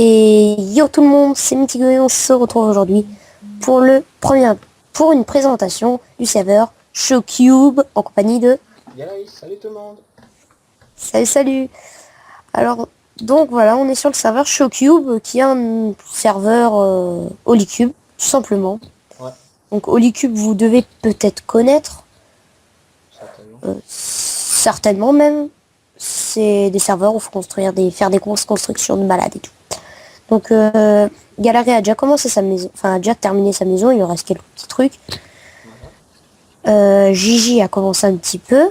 Et yo tout le monde, c'est Mythigo et on se retrouve aujourd'hui pour pour une présentation du serveur Showcube en compagnie de... Guys, salut tout le monde. Salut. Alors, donc voilà, on est sur le serveur Showcube qui est un serveur Holycube, tout simplement. Ouais, Donc Holycube, vous devez peut-être connaître, certainement. certainement même. C'est des serveurs où il faut faire des grosses constructions de malades et tout. Donc Galary a déjà commencé sa maison, enfin a déjà terminé sa maison, il lui reste quelques petits trucs. Voilà. Gigi a commencé un petit peu,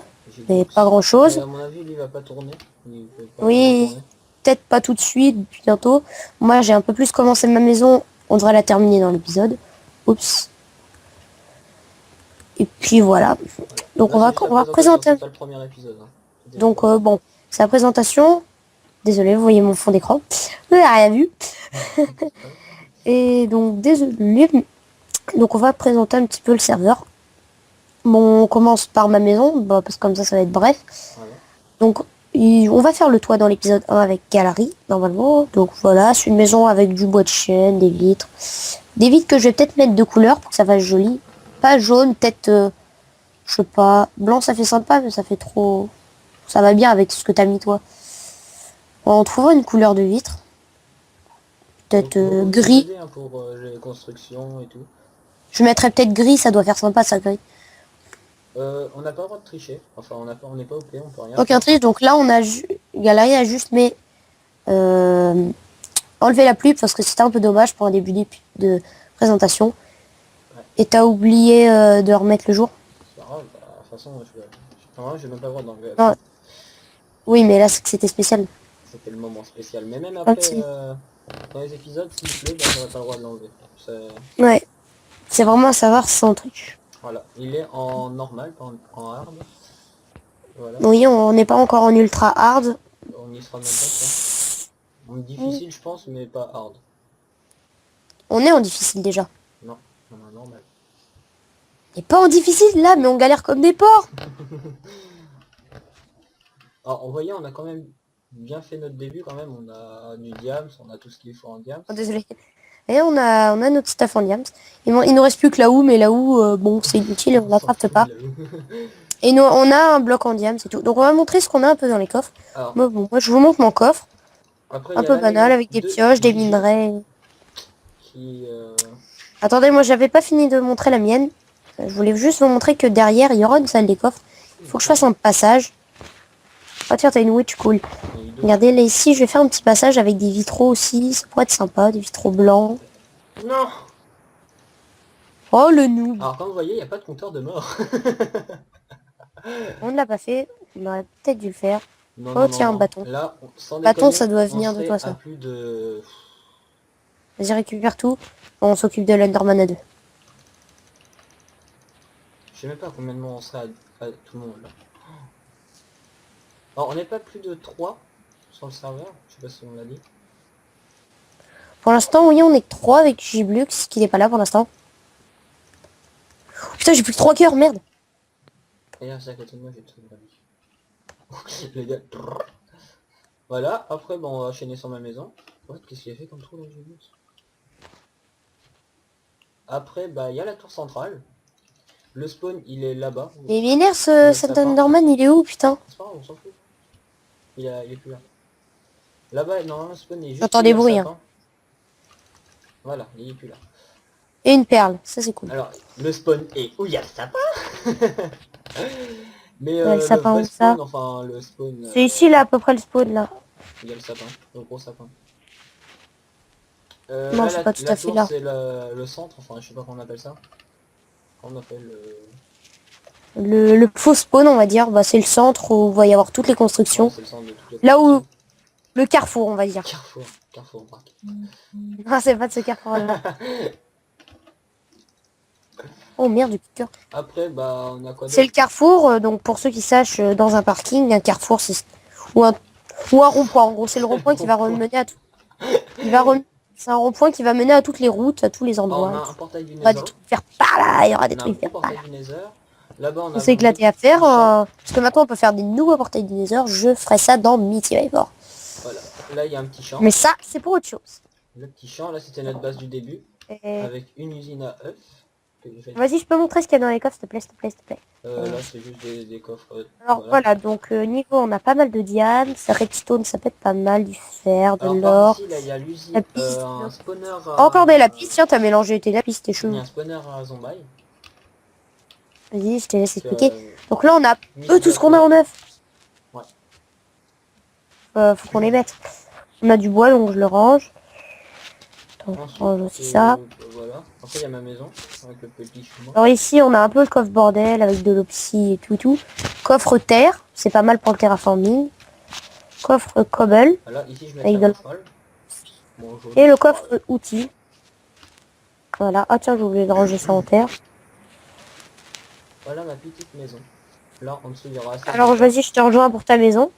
mais pas grand Mais chose. à mon avis, lui, il va pas tourner. Il peut pas vraiment Oui, tourner. peut-être pas tout de suite, bientôt. Moi j'ai un peu plus commencé ma maison, on devrait la terminer dans l'épisode. Oups. Et puis voilà. Donc Là, on c'est va, juste la on va présentation, présenter. c'est pas le premier épisode. Hein. Donc bon, c'est la présentation. Désolé, vous voyez mon fond d'écran. Vous n'avez rien vu. Et donc désolé. Donc on va présenter un petit peu le serveur. Bon, on commence par ma maison, parce que comme ça va être bref. Voilà. Donc on va faire le toit dans l'épisode 1 avec Galary, normalement. Donc voilà, c'est une maison avec du bois de chêne, des vitres. Des vitres que je vais peut-être mettre de couleur pour que ça fasse joli. Pas jaune, peut-être, je sais pas, blanc ça fait sympa, mais ça fait trop... Ça va bien avec ce que t'as mis toi. On trouvera une couleur de vitre. Peut-être Vous gris. aider, hein, pour les constructions et tout. Je mettrais peut-être gris, ça doit faire sympa ça gris. On n'a pas le droit de tricher. Enfin, on n'est pas OP, on peut rien. Ok, un triche, donc là on a Galary a juste mis enlever la pluie parce que c'était un peu dommage pour un début de présentation. Ouais. Et t'as oublié de remettre le jour. C'est pas grave, bah, de toute façon, j'ai même pas le droit d'enlever. Non. Oui, mais là c'est que c'était spécial. C'était le moment spécial. Mais même Ok. après, dans les épisodes, s'il pleut, bah, j'aurais pas le droit de l'enlever. Ouais. C'est vraiment à savoir sans truc. Voilà, il est en normal, pas en hard. Voilà, Oui, on n'est pas encore en ultra hard. on y sera même pas, ça. Difficile, je pense, mais pas hard. On est en difficile déjà. Non, on est normal. Et pas en difficile là, mais on galère comme des porcs. Alors, vous voyez, on a quand même bien fait notre début quand même. On a du diams, on a tout ce qu'il faut en diams. Oh, désolé. Et on a notre stuff en diams. Il nous reste plus que la houe, mais la houe, bon, c'est inutile, on la crafte pas. Et nous, on a un bloc en diams, c'est tout. Donc on va montrer ce qu'on a un peu dans les coffres. Alors, Moi, je vous montre mon coffre. après, Un il y a peu la banal, maison avec des de pioches, des Gigi minerais. qui... Attendez, moi j'avais pas fini de montrer la mienne. Je voulais juste vous montrer que derrière, il y aura une salle des coffres. Il faut que je fasse un passage. Ah tiens, t'as une witch cool. Regardez, là ici, je vais faire un petit passage avec des vitraux aussi. Ça pourrait être sympa, des vitraux blancs. Non. Oh, le noob. Alors, comme vous voyez, il n'y a pas de compteur de mort. On ne l'a pas fait. On aurait peut-être dû le faire. Non, Oh non, tiens, un non. bâton. Là, sans Bâton, déconner, ça doit on venir de serait toi, à ça. plus de... Vas-y, récupère tout. On s'occupe de l'Enderman à deux. Je sais même pas combien de monde on serait à tout le monde là. Alors, on n'est pas plus de 3 sur le serveur. Je sais pas si on l'a dit. Pour l'instant, oui, on est que 3 avec Giblux, qui n'est pas là pour l'instant. Oh, putain, j'ai plus que 3 cœurs, merde. Regarde, c'est à côté de moi, j'ai tout la vie. Les gars. Voilà, après, bon, on va enchaîner sur ma maison. Ouais, qu'est-ce qu'il a fait comme trou là, Julius? Après, bah, il y a la tour centrale. Le spawn, il est là-bas. Mais vénère, Le cet sapin. Enderman, il est où, putain? C'est pas grave, on s'en fout. Il est plus là. Là-bas, normalement, le spawn est juste J'entends où il y des a le bruits, sapin. hein. Voilà, il est plus là. Et une perle, ça c'est cool. Alors, le spawn est où il y a le sapin. Mais Ouais, le le sapin, vrai où ça? spawn, enfin le spawn... C'est ici, là, à peu près le spawn, là. il y a le sapin, le gros sapin. Non, Là, c'est pas tout la à fait tour, là. c'est le centre, enfin je sais pas comment on appelle ça. On appelle Le faux spawn, on va dire, bah, c'est le centre où il va y avoir toutes les constructions. c'est le centre de toutes les Là où... constructions. Le carrefour, on va dire. Carrefour braque. Non, c'est pas de ce carrefour-là. Oh merde, du cœur. Après, bah, on a quoi C'est le d'autre? carrefour, donc pour ceux qui sachent, dans un parking, un carrefour, c'est... Ou un rond-point, en gros, c'est le rond-point qui va mener à tout. C'est un rond-point qui va mener à toutes les routes, à tous les Oh, on endroits. a un portail du Il y aura des Nether. trucs à faire par là, il y aura des On a un trucs à gros faire par portail là. du Nether. Là-bas, on On a s'est éclaté à petit faire, champ. parce que maintenant on peut faire des nouveaux portails du Nether, je ferai ça dans Mythigo. Voilà. Là, il y a un petit champ. Mais ça, c'est pour autre chose. Le petit champ, là, c'était notre base du début. Et... Avec une usine à œufs. que j'ai fait. Vas-y, je peux montrer ce qu'il y a dans les coffres, s'il te plaît, s'il te plaît, s'il te plaît. Là, c'est juste des coffres. Alors voilà, donc niveau, on a pas mal de diamants, redstone, ça peut être pas mal, du fer, de Alors, par l'or. ici, là, il y a l'usine, Lapis. un spawner à... Encore des lapis, tiens, t'as mélangé tes lapis, c'était Il y chelou. a un spawner à zombie. Vas-y, je te laisse Donc, expliquer. Donc là, on a tout ce qu'on a en œuf. Ouais. Faut qu'on les mette. On a du bois, donc je le range. Donc, Ensuite, on range aussi ça. voilà. Après, il y a ma maison, avec le petit chemin. Alors ici, on a un peu le coffre bordel avec de l'opsie et tout. Coffre terre, c'est pas mal pour le terraforming. Coffre cobble. Voilà, ici, je Avec mets de- un cheval. Bon, jaune. Et le coffre outils. Voilà. Ah tiens, j'ai oublié de ranger ça en terre. Voilà ma petite maison. Là, en dessous, il y aura... Alors vas-y, je te rejoins pour ta maison.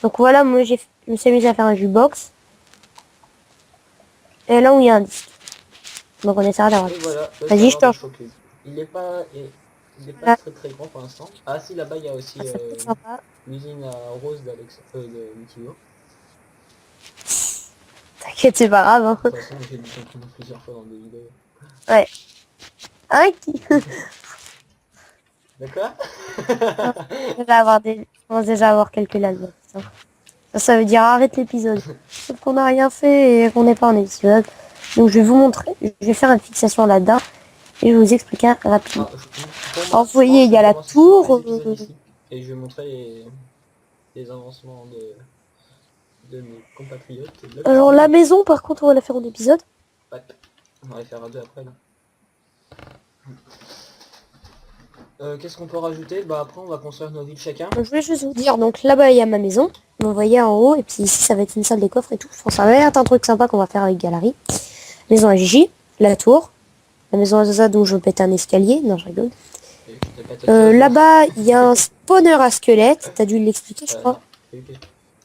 Donc voilà, moi je me suis amusé à faire un jukebox. Et là où il y a un disque. Donc on essaiera d'avoir. Et voilà, Vas-y, je te rejoins. Il est pas, il est pas Voilà. très très grand pour l'instant. Ah si, là-bas, il y a aussi Ça peut être sympa. l'usine à rose de Mitigo. T'inquiète, c'est pas grave. Hein. De toute façon, j'ai dit son nom plusieurs fois dans des vidéos. Ouais. Hein, qui D'accord. Je commence déjà à avoir quelques lags. Ça veut dire arrête l'épisode. Sauf qu'on n'a rien fait et qu'on n'est pas en épisode. Donc je vais vous montrer, je vais faire une fixation là-dedans et je vais vous expliquer rapidement. Alors vous voyez, il y a la tour. Et je vais montrer les avancements de mes compatriotes. Alors la maison, par contre, on va la faire en épisode. Ouais. On va les faire à deux après là. Qu'est-ce qu'on peut rajouter? Bah après on va construire nos villes chacun. Donc, je vais juste vous dire, donc là-bas il y a ma maison. Vous voyez en haut, et puis ici ça va être une salle des coffres et tout. Je pense que ça va être un truc sympa qu'on va faire avec Galerie. Maison à Gigi, la tour. La maison à Zaza dont je pète un escalier. Non, je rigole. Là-bas, il y a un spawner à squelette. T'as dû l'expliquer, je crois.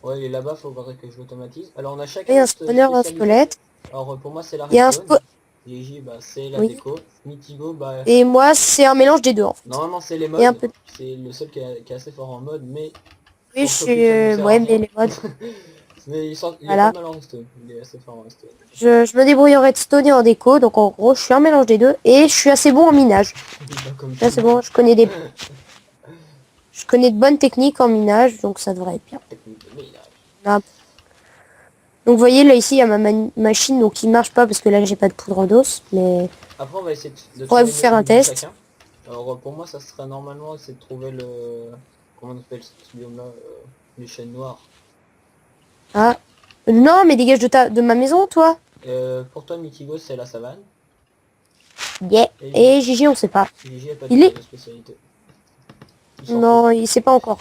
Ouais, et là-bas, faut que je l'automatise. Alors, on a chacun. Il y a un spawner à squelette. Alors, pour moi, c'est la Il y a un redstone. Gigi, bah, c'est la déco. Mitigo, bah... Et moi, c'est un mélange des deux, en fait. Normalement, c'est les modes. C'est le seul qui est assez fort en mode, mais... Oui, je suis... ouais, mais les modes... mais il est Voilà. pas mal en redstone. Il est assez fort en redstone. Je me débrouille en redstone et en déco. Donc, en gros, je suis un mélange des deux. Et je suis assez bon en minage. Là, c'est bon, je connais des... Je connais de bonnes techniques en minage, donc ça devrait être bien. Là. Donc vous voyez là ici il y a ma machine donc qui marche pas parce que là j'ai pas de poudre d'os, mais après on va essayer de pourrait vous faire un test. Chacun. Alors pour moi ça serait normalement c'est de trouver le comment on appelle ce biome là les chênes noirs. Ah non mais dégage de ma maison toi. Pour toi Mitigo c'est la savane. Yeah. Et Gigi on sait pas. Gigi a pas Il est de spécialité. Non il sait pas encore.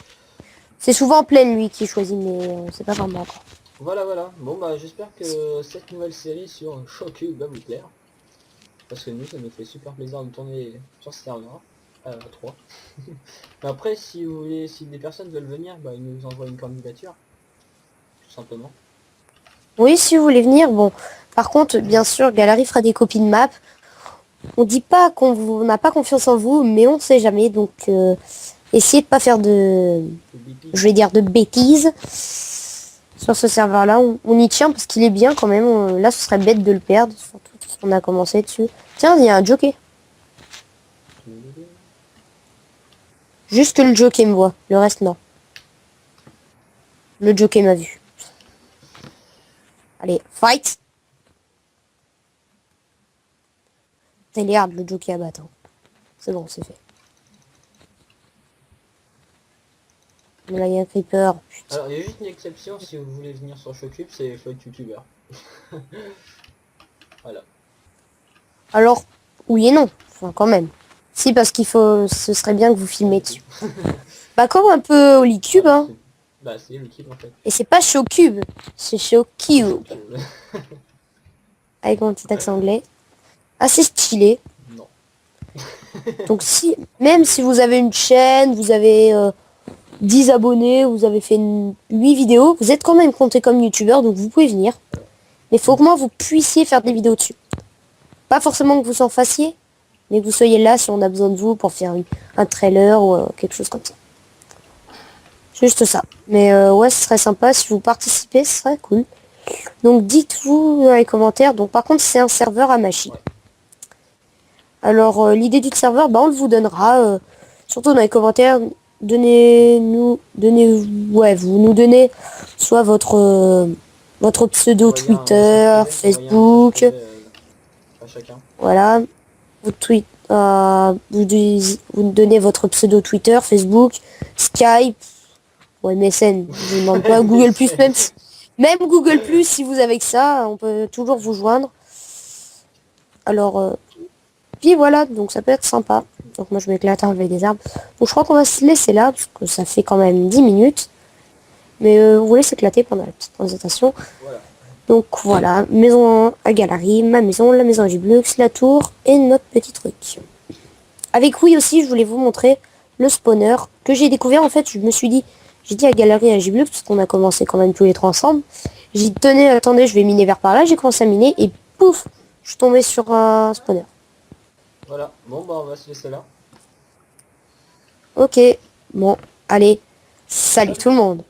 C'est souvent pleine lui qui choisit mais on sait pas vraiment encore. Voilà voilà. Bon bah j'espère que cette nouvelle série sur Shocktube va vous plaire. Parce que nous ça nous fait super plaisir de tourner sur ce serveur. 3. Après si vous voulez, si des personnes veulent venir, bah ils nous envoient une candidature. Tout simplement. Oui si vous voulez venir, bon. Par contre bien sûr Galerie fera des copies de map. On dit pas qu'on n'a pas confiance en vous, mais on sait jamais, donc essayez de pas faire je vais dire de bêtises sur ce serveur là. On y tient parce qu'il est bien quand même. Là ce serait bête de le perdre, surtout parce qu'on a commencé dessus. Tiens, il y a un jockey. Juste que le jockey me voit, le reste non. Le jockey m'a vu. Allez, fight. Regarde le jockey à battre. C'est bon, c'est fait. Mais là, il y a un creeper. Putain. Alors, il y a juste une exception si vous voulez venir sur Shocktube, c'est Floyd YouTuber. Voilà. Alors, oui et non. Enfin, quand même. Si, parce ce serait bien que vous filmez dessus. Bah, comme un peu Holycube, hein. Bah, c'est Holycube en fait. Et c'est pas Showcube, c'est Showcube. Avec mon petit accent anglais. Assez stylé. Non. Donc même si vous avez une chaîne, vous avez 10 abonnés, vous avez fait 8 vidéos, vous êtes quand même compté comme youtubeur, donc vous pouvez venir. Mais il faut que moi vous puissiez faire des vidéos dessus. Pas forcément que vous en fassiez, mais que vous soyez là si on a besoin de vous pour faire un trailer ou quelque chose comme ça. Juste ça. Mais ouais, ce serait sympa si vous participez, ce serait cool. Donc dites-vous dans les commentaires. Donc par contre, c'est un serveur à machine. Ouais. Alors l'idée du serveur, bah, on le vous donnera. Surtout dans les commentaires, ouais, vous nous donnez soit votre pseudo Envoyez un Twitter, message privé, envoyez un Facebook, message privé, à chacun. voilà. Vous nous donnez votre pseudo Twitter, Facebook, Skype, ou MSN. Je vous demande pas Google Plus, même Google Plus, si vous avez que ça, on peut toujours vous joindre. Alors, puis voilà, donc ça peut être sympa. Donc moi je m'éclate à enlever des arbres. Donc je crois qu'on va se laisser là, parce que ça fait quand même 10 minutes. Mais on vous laisse éclater pendant la petite présentation. Voilà. Donc voilà, maison à galerie, ma maison, la maison à Giblux, la tour et notre petit truc. Avec oui aussi, je voulais vous montrer le spawner que j'ai découvert. En fait, je me suis dit, j'ai dit à galerie à Giblux, parce qu'on a commencé quand même tous les trois ensemble. J'ai dit, tenez, attendez, je vais miner vers par là. J'ai commencé à miner et pouf, je suis tombé sur un spawner. Voilà. Bon, bah, on va se laisser là. Ok, bon, allez, salut tout le monde.